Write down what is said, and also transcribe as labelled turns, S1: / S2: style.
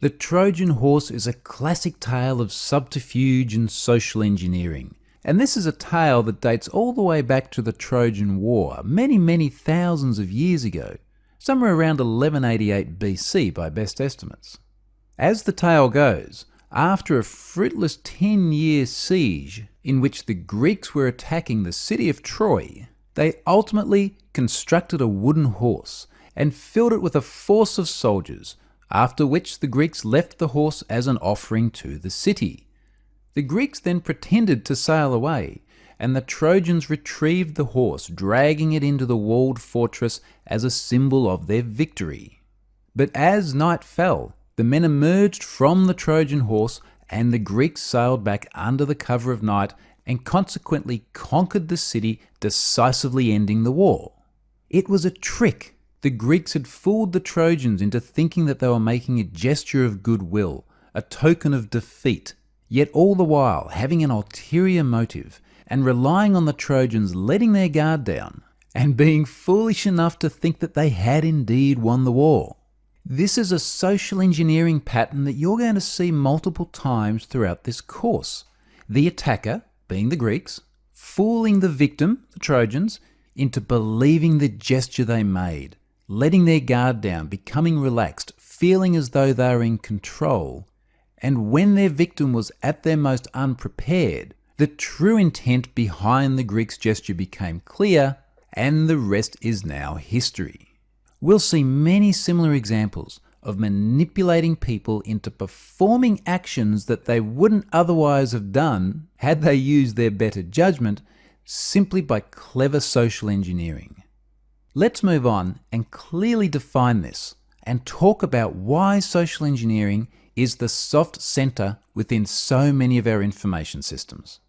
S1: The Trojan horse is a classic tale of subterfuge and social engineering. And this is a tale that dates all the way back to the Trojan War, many thousands of years ago, somewhere around 1188 BC by best estimates. As the tale goes, after a fruitless 10-year siege in which the Greeks were attacking the city of Troy, they ultimately constructed a wooden horse and filled it with a force of soldiers, after which the Greeks left the horse as an offering to the city. The Greeks then pretended to sail away, and the Trojans retrieved the horse, dragging it into the walled fortress as a symbol of their victory. But as night fell, the men emerged from the Trojan horse, and the Greeks sailed back under the cover of night and consequently conquered the city, decisively ending the war. It was a trick. The Greeks had fooled the Trojans into thinking that they were making a gesture of goodwill, a token of defeat, yet all the while having an ulterior motive and relying on the Trojans letting their guard down and being foolish enough to think that they had indeed won the war. This is a social engineering pattern that you're going to see multiple times throughout this course. The attacker, being the Greeks, fooling the victim, the Trojans, into believing the gesture they made, letting their guard down, becoming relaxed, feeling as though they were in control, and when their victim was at their most unprepared, the true intent behind the Greeks' gesture became clear, and the rest is now history. We'll see many similar examples of manipulating people into performing actions that they wouldn't otherwise have done had they used their better judgment, simply by clever social engineering. Let's move on and clearly define this and talk about why social engineering is the soft center within so many of our information systems.